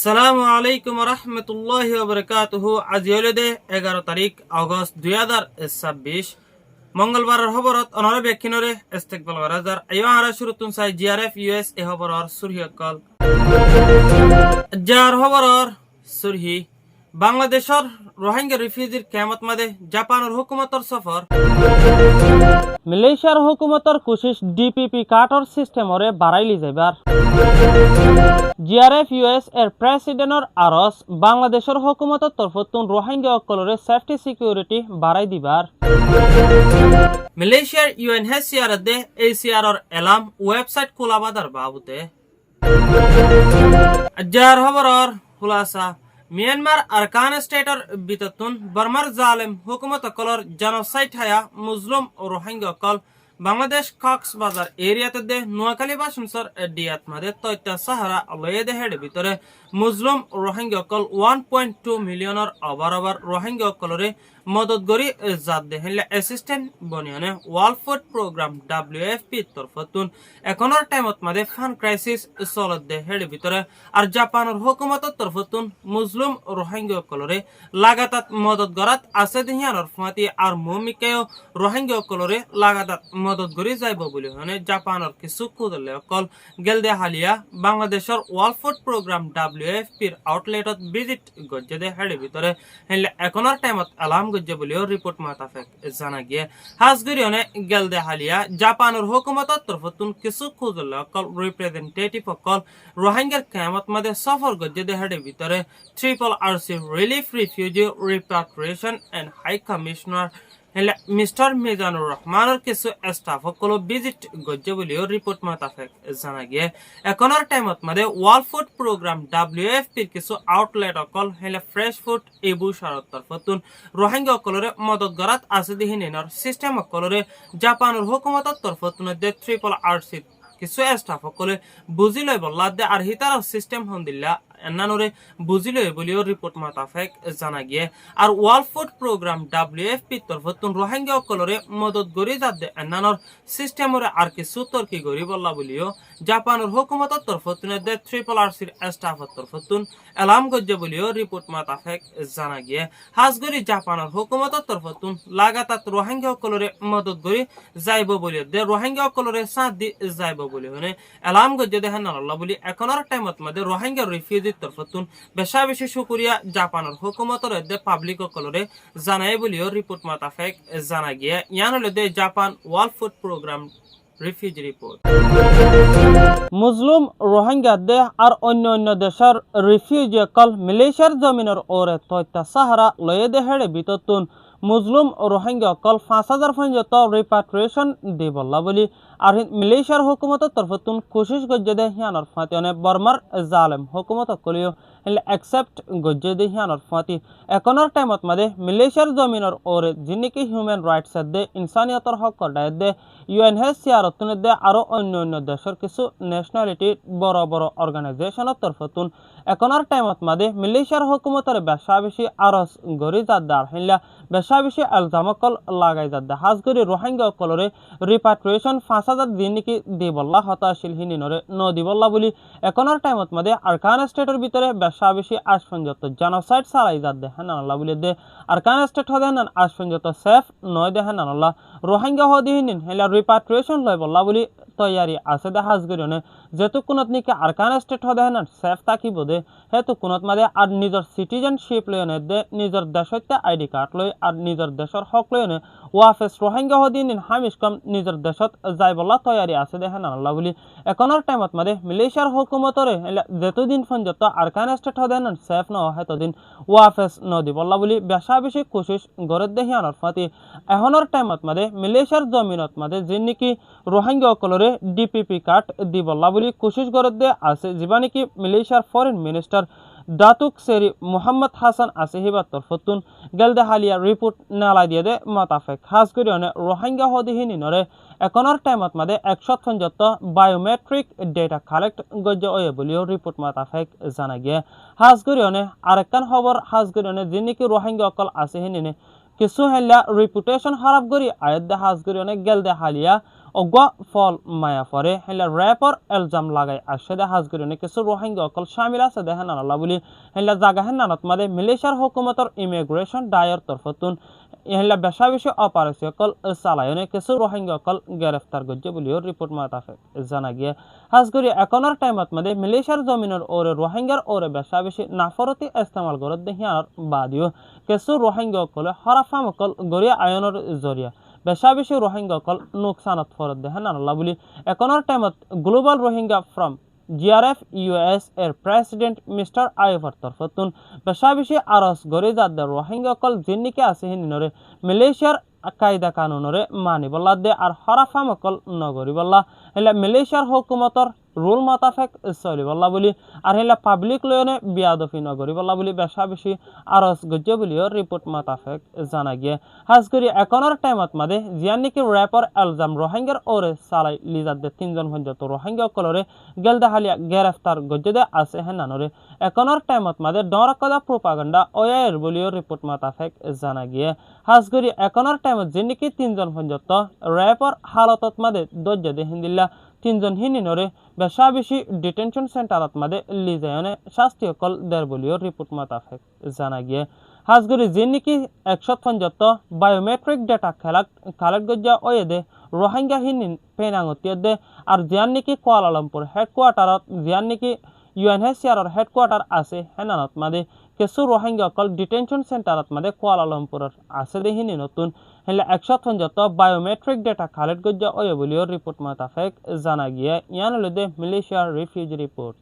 আসসালামু আলাইকুম রহমতুল্লাহি ওবরাকাতুহু। আজ হলিডে 11 তারিখ আগস্ট 2026 মঙ্গলবারের খবরত অনর ব্যাখ্যানরে ইস্তেকবাল গরাজার আইয়া আরা শুরুতুন সাই জিআরএফ ইউএস এ খবরর সুরহিয়কল যার খবরর সুরহি বাংলাদেশর রোহিঙ্গা রিফিউজির কিয়ামত মাদে জাপানের হুকুমতর সফর মালয়েশিয়ার হুকুমতর কোশিশ ডিপিপি কার্টর সিস্টেমরে বাড়াইলি যাইবার জিআরএফ ইউএস এর প্রেসিডেন্টর আরস বাংলাদেশের হুকুমতর তরফতুন রোহিঙ্গা অকলরে সেফটি সিকিউরিটি বাড়াই দিবার মালয়েশিয়ার ইউএনএইচসিআর দে এসিআরর এলাম ওয়েবসাইট খোলাবাদার বাবুতে যার খবরর খুলাসা মিয়ানমার আরকান স্টেটর বিততুন বর্মার জালেম হুকুমত কলর জেনোসাইড হায়া মুসলিম ও রোহিঙ্গা কল বাংলাদেশ কক্সবাজার এরিয়াতে দে নোয়াখালী বাসুনসর ডিয়াত মাদে তৈতা সাহারা লয়ে দে হেড ভিতরে মুসলিম রোহিঙ্গা কল 1.2 মিলিয়নের ওভার রোহিঙ্গা কলরে মদত গরি জাত দে হেলে অ্যাসিস্ট্যান্ট বনিয়নে ওয়ার্ল্ড ফুড প্রোগ্রাম WFP তরফতুন এখনর টাইমত মাদে ফান ক্রাইসিস চলত দে হেড ভিতরে আর জাপানের হুকুমতর তরফতুন মুসলিম রোহিঙ্গা কলরে লাগাতার মদত গরাত আছে দিহিয়ানর ফাতি আর মুমিকেও রোহিঙ্গা কলরে লাগাতার মদত গরি যাইব বলি হনে জাপানের কিছু কুদলে কল গেলদে হালিয়া বাংলাদেশের ওয়ার্ল্ড ফুড প্রোগ্রাম WFP এর আউটলেটত ভিজিট গজ্জে দে হেড ভিতরে হেলে এখনর টাইমত আলাম গজ্জে বলিও রিপোর্ট মাতাফেক জানা গিয়ে হাজগরিয়নে গেলদে হালিয়া জাপানের হুকুমতর তরফতুন কিছু কুদলে কল রিপ্রেজেন্টেটিভ কল রোহিঙ্গার কিয়ামত মাদে সফর গজ্জে দে হেড ভিতরে RRC relief refugee repatriation and high commissioner mister Mizanur রহমানের কিছু স্টাফ সকলো ভিজিট গজ্জে বলিও রিপোর্ট মাতাফেক জানা গিয়ে এখনর টাইমত মাদে ওয়ার্ল্ড ফুড প্রোগ্রাম WFP এর কিছু আউটলেট অকল হেলে ফ্রেশ ফুড এবু সারত তরফতুন রোহিঙ্গা অকলরে মদত গরাত আছে দিহিনের সিস্টেম অকলরে জাপানের হুকুমতর তরফতুন দে RRC কিছু স্টাফ সকলে বুঝি লই বল্লা দে আর হিতার সিস্টেম হন্দিল্লা এনানরে বুঝি লই বলিও রিপোর্ট মাতাফেক জানা গিয়ে আর ওয়ার্ল্ড ফুড প্রোগ্রাম WFP তরফতুন রোহিঙ্গা কলরে মদত গরি যাতে এনানর সিস্টেমরে আর কিছু তর্কি গরি বল্লা বলিও জাপানের হুকুমতর তরফতুন দে RRC স্টাফ তরফতুন এলাম গজ্জে বলিও রিপোর্ট মাতাফেক জানা গিয়ে হাজগরি জাপানের হুকুমতর তরফতুন লাগাতার রোহিঙ্গা কলরে মদত গরি যাইব বলিও দে রোহিঙ্গা কলরে সাথ দি যাইব বলি হনে এলাম গজ্জে দেখান আল্লাহ বলি এখনর টাইমত মাদে রোহিঙ্গা রিফিউজি তরফতুন বেশা বেশি শুকরিয়া জাপানের হুকুমতর দে পাবলিক কলরে জানাই বলিও রিপোর্ট মাতাফেক জানা গিয়ে ইয়ান হলে দে Japan world food program refugee report মুসলিম রোহিঙ্গা দে আর অন্য দেশের রিফিউজি কল মালয়েশিয়ার জমিনের ওরে তৈতা সাহারা লয়ে দে হেডে বিততুন মুসলিম রোহিঙ্গা কল 5000 পর্যন্ত রিপাট্রিয়েশন দি বল্লা বলি আর মালয়েশিয়ার হুকুমতের তরফতুন কোশিশ গজ্জে দে হিয়ানর ফাতিনে বর্মার জালেম হুকুমত কলিও হেলে অ্যাকসেপ্ট গজ্জে দে হিয়ানর ফাতি এখনর টাইমত মাদে মালয়েশিয়ার জমিনের ওরে যিনিকি হিউম্যান রাইটস দে ইনসানিয়তর হক কডায় দে UNHCR দে আরো অন্য দেশের কিছু ন্যাশনালিটি বড় অর্গানাইজেশনের তরফতুন এখনর টাইমত মাদে মালয়েশিয়ার হুকুমতের বেশা বেশি আরস গরি যাদার হিলা বেশা বেশি আলজামকল লাগাই যাদা হাজগরি রোহিঙ্গা কলরে রিপাট্রিয়েশন 5000 দিন নাকি দি বল্লা হতাশীল হিনিনরে ন দি বল্লা বলি এখনর টাইমত মাদে আরকান স্টেটের ভিতরে বেশা বেশি আশপঞ্জত জেনোসাইড চালাই যাদ দেখেন আল্লাহ বলি দে আরকান স্টেট হদেন আশপঞ্জত সেফ নয় দেখেন আল্লাহ রোহিঙ্গা হদিহিন হেলা রিপাট্রিয়েশন লয় বল্লা বলি তৈয়ারি আছে দে হাজগরিনে যেহেতু কোনত নিকে আরকান স্টেট হদেন সেফ থাকিব দে হেতু কোনত মাদে আর নিজের সিটিজেনশিপ লয়নে দে নিজের দেশতে আইডি কার্ড লয় আর নিজের দেশের হক লয়নে ওয়াফেস রোহিঙ্গা হদিন হামিশ কম নিজের দেশত যাই বলা তৈয়ারি আছে দেখেন আল্লাহ বলি এখনর টাইমত মাদে মালয়েশিয়ার হুকুমতরে যেতদিন পর্যন্ত আরকান স্টেট হদেন সেফ ন হেতদিন ওয়াফেস নদী বল্লা বলি বেশা বেশি কোশিশ গড়ে দেহিয়ানর ফাতি এখনর টাইমত মাদে মালয়েশিয়ার জমিনত মাদে যে নাকি রোহিঙ্গা কলরে ডিপিপি কার্ড দি বল্লা বলি কোশিশ গড়ে দে আছে যিবা নাকি মালয়েশিয়ার ফরেন মিনিস্টার দাতুক সেরি মোহাম্মদ হাসান আসিহিবার তরফতুন গেলদে হালিয়া রিপোর্ট নালাই দিয়ে দে মাতাফেক খাস করে রোহিঙ্গা হদিহিনরে এখনর টাইমত মাদে 100 পর্যন্ত বায়োমেট্রিক ডেটা কালেক্ট গজ্জে ওয়ে বলিও রিপোর্ট মাতাফেক জানা গিয়ে হাজ করে আরেকখান খবর হাজ করে যিনি কি রোহিঙ্গা অকল আসিহিনে কিছু হেলা রিপুটেশন খারাপ করি আয়াত দে হাজ করে গেলদে হালিয়া অগা ফল মায়া পরে হেলা র্যাপর এলজাম লাগাই আসে দে হাজগরিনে কিছু রোহিঙ্গা অকল শামিল আছে দেহেন আল্লাহ বলি হেলা জাগা হেন নানত মাদে মালয়েশিয়ার হুকুমতর ইমিগ্রেশন ডায়র তরফতুন হেলা বেশা বেশি অপারেশন অকল চালায়নে কিছু রোহিঙ্গা অকল গ্রেফতার গজ্জে বলিও রিপোর্ট মাতাফে জানা গিয়ে হাজগরি এখনের টাইমত মাদে মালয়েশিয়ার জমিনের ওরে রোহিঙ্গার ওরে বেশা বেশি নাফরতি ইস্তেমাল করত দেহিয়ার বাদিও কিছু রোহিঙ্গা অকলে হরাফাম অকল গরিয়া আয়নের জরিয়া বেশা বেশি রোহিঙ্গা অকল নুকসানত ফরত দেহেন আল্লাহ বলি এখনের টাইমত global Rohingya forum GRF US এর প্রেসিডেন্ট মিস্টার আইভার তরফতুন বেশা বেশি আরস গরি যাদের রোহিঙ্গা অকল জিন্নিকে আছে হিনিনরে মালয়েশিয়ার কায়দা কানুনরে মানি বল্লা দে আর হরাফাম অকল নগরি বল্লা হেলা মালয়েশিয়ার হুকুমতর রুল মোতাবেক চলি বল্লা বলি আর হেলা পাবলিক লয়নে বিয়াদফি নগরি বল্লা বলি বেশা বেশি আরস গজ্জে বলিও রিপোর্ট মোতাবেক জানা গিয়ে হাজগরি এখনের টাইমত মাদে জিয়ান নাকি র্যাপর এলজাম রোহিঙ্গার ওরে সালাই লিজার দে তিনজন পর্যন্ত রোহিঙ্গা কলরে গেলদা হালিয়া গ্রেফতার গজ্জে দে আছে হেনানরে এখনের টাইমত মাদে ডরকদা প্রোপাগান্ডা ওয়ার বলিও রিপোর্ট মোতাবেক জানা গিয়ে হাজগরি এখনের টাইমত যে নাকি তিনজন পর্যন্ত র্যাপর হালতত মাদে দজ্জা দে হিন্দিল্লা তিনজন হিনিনরে বেশা বেশি ডিটেনশন সেন্টারত মাদে লিজায়নে শাস্তি অকল দের বলিও রিপোর্ট মোতাবেক জানা গিয়ে হাজগরি যে নাকি 150 বায়োমেট্রিক ডেটা কালেক্ট গজ্জা ওয়েদে রোহিঙ্গা হিনিন পেনাঙ্গতিয়া দে আর জিয়ান নাকি কুয়ালালামপুর হেডকোয়ার্টারত জিয়ান নাকি UNHCRর হেডকোয়ার্টার আছে হেনানত মাদে কিছু রোহিঙ্গা অকল ডিটেনশন সেন্টারত মাদে কুয়ালালামপুরের আছে দে হিনি নতুন হেলে 150 বায়োমেট্রিক ডেটা কালেক্ট গজ্জা ওয়ে বলিও রিপোর্ট মোতাবেক জানা গিয়ে ইয়ান লদে মালয়েশিয়ার রিফিউজি রিপোর্ট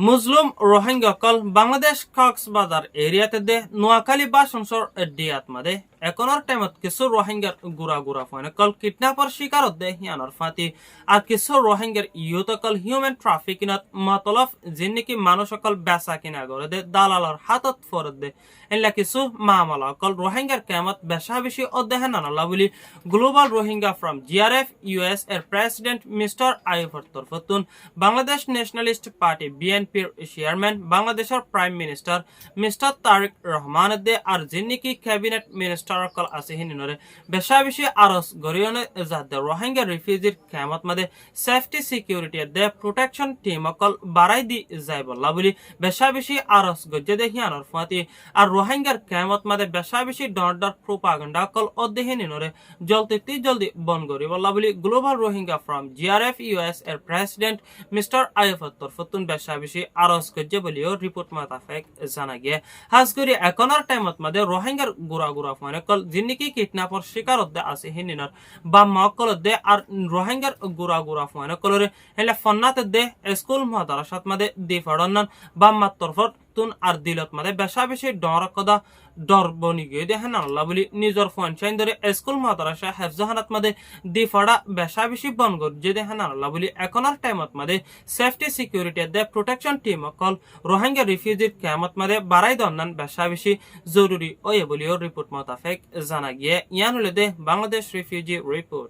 মুসলিম রোহিঙ্গা অকল বাংলাদেশ কক্সবাজার এরিয়াতে দে নোয়াখালী বাসনসর ডিয়াত মাদে এখনের টাইমত কিছু রোহিঙ্গার গুড়া ফোন কল কিডন্যাপার শিকার দে হিয়ানর ফাতি আর কিছু রোহিঙ্গার ইউথ অকল হিউম্যান ট্রাফিকিনত মতলব যে নাকি মানুষ অকল বেচা কিনা করে দে দালালর হাতত ফরত দে এলা কিছু মামলা অকল রোহিঙ্গার কেমত বেশা বেশি অধ্যয়ন আনালা বলি global Rohingya forum GRF US এর প্রেসিডেন্ট মিস্টার আইভার তরফতুন বাংলাদেশ ন্যাশনালিস্ট পার্টি BNPর চেয়ারম্যান বাংলাদেশের prime minister mister Tarek Rahman দে আর যে নাকি ক্যাবিনেট মিনিস্টার অকল আছে হিনিনরে বেশা বেশি আরস গরিয়নে যাদের রোহিঙ্গা রিফিউজির কেমত মাদে সেফটি সিকিউরিটি দে প্রোটেকশন টিম অকল বাড়াই দি যায় বল্লা বলি বেশা বেশি আরস গজ্জে দে হিয়ানর ফাতি আর রোহিঙ্গার কেমত মাদে বেশা বেশি ডর প্রোপাগান্ডা অকল অধ্যহিনিনরে জলদি বন করি বল্লা বলি global Rohingya forum GRF US এর প্রেসিডেন্ট মিস্টার আইফত তরফতুন বেশা বেশি আরস গজ্জে বলিও রিপোর্ট মোতাবেক জানা গিয়ে হাজগরি এখনের টাইমত মাদে রোহিঙ্গার গুড়া ফোন অকল যিনিকি কিডন্যাপর শিকার দে আছে হিনিনর বা মকল দে আর রোহিঙ্গার গুড়া ফোন অকলরে হেলে ফন্নাতে দে স্কুল মাদ্রাসাত মাদে দি ফড়নন বা মাতরফত তুন আর দিলত মাদে বেশা বেশি ডর বনি গিয়ে দেখেন আল্লাহ বলি নিজের ফোন চাইন ধরে স্কুল মাদ্রাসা হেফজাহানাত মাদে দি ফড়া বেশা বেশি বনগর যে দেখেন আল্লাহ বলি এখনের টাইমত মাদে সেফটি সিকিউরিটি দে প্রোটেকশন টিম অকল রোহিঙ্গা রিফিউজির কেমত মাদে বাড়াই দন্নান বেশা বেশি জরুরি ওয়ে বলিও রিপোর্ট মোতাবেক জানা গিয়ে ইয়ান হলে দে বাংলাদেশ রিফিউজি রিপোর্ট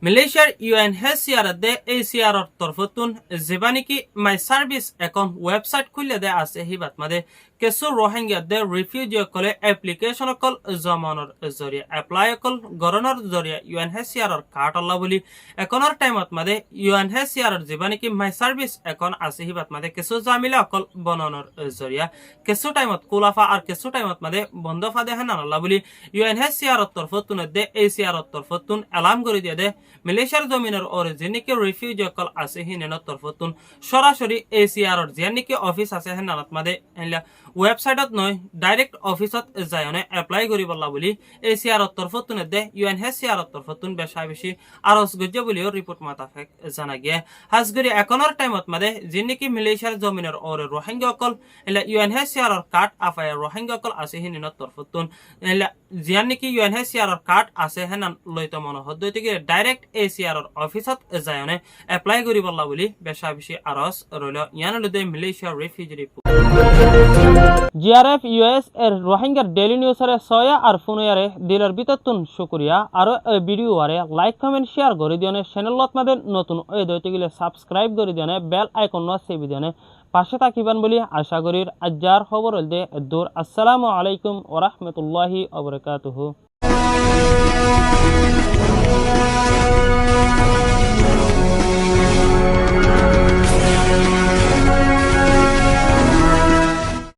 মালয়েশিয়ার UNHCR দে ACR তরফতুন যেবানিকি মাই সার্ভিস এখন ওয়েবসাইট খুলে দে আছে হিবাত মাদে কিছু রোহিঙ্গা দে রিফিউজি অকলে এপ্লিকেশন অকল জমানোর জরিয়া এপ্লাই অকল গরনের জরিয়া UNHCR কার্ড আল্লাহ বলি এখনের টাইমত মাদে UNHCR যেবানিকি মাই সার্ভিস এখন আছে হিবাত মাদে কিছু জামিলা অকল বনানোর জরিয়া কিছু টাইমত কুলাফা আর কিছু টাইমত মাদে বন্ধ ফাদে হেন আল্লাহ বলি UNHCR তরফতুন দে ACR তরফতুন এলাম করে দিয়ে দে মালয়েশিয়ার জমিনের ওরে যেনিকে রিফিউজি অকল আছে হিনেনত তরফতুন সরাসরি ACR যেনিকে অফিস আছে হেনানত মাদে হেলা ওয়েবসাইটত নয় ডাইরেক্ট অফিসত যায়নে এপ্লাই করিবলা বলি ACR তরফতুন দে UNHCR তরফতুন বেশা বেশি আরস গজ্জে বলিও রিপোর্ট মোতাবেক জানা গিয়ে হাজগরি এখনের টাইমত মাদে যেনিকে মালয়েশিয়ার জমিনের ওরে রোহিঙ্গা অকল হেলা UNHCR কার্ড আফায় রোহিঙ্গা অকল আছে হিনেনত তরফতুন হেলা জিয়ান নাকি UNHCR কার্ড আছে হেনান লইতো মন হদ্দইতে ডাইরেক্ট ACR অফিসত যায়নে এপ্লাই করিবলা বলি বেশা বেশি আরস রইল ইয়ান লদে মালয়েশিয়ার রিফিউজি রিপোর্ট GRF US এর রোহিঙ্গার ডেইলি নিউজরে সয়া আর ফুনুয়ারে দিলের বিততুন শুকরিয়া আর ভিডিও আরে লাইক কমেন্ট শেয়ার করে দিয়নে চ্যানেলত মাদে নতুন ওই দইতে গেলে সাবস্ক্রাইব করে দিয়নে বেল আইকন ন সেবি দিয়নে পাশে থাকিবান বলি আশা করির আজ্জার খবর হলদে দূর আসসালামু আলাইকুম ওয়া রাহমাতুল্লাহি ওয়া বারাকাতুহু।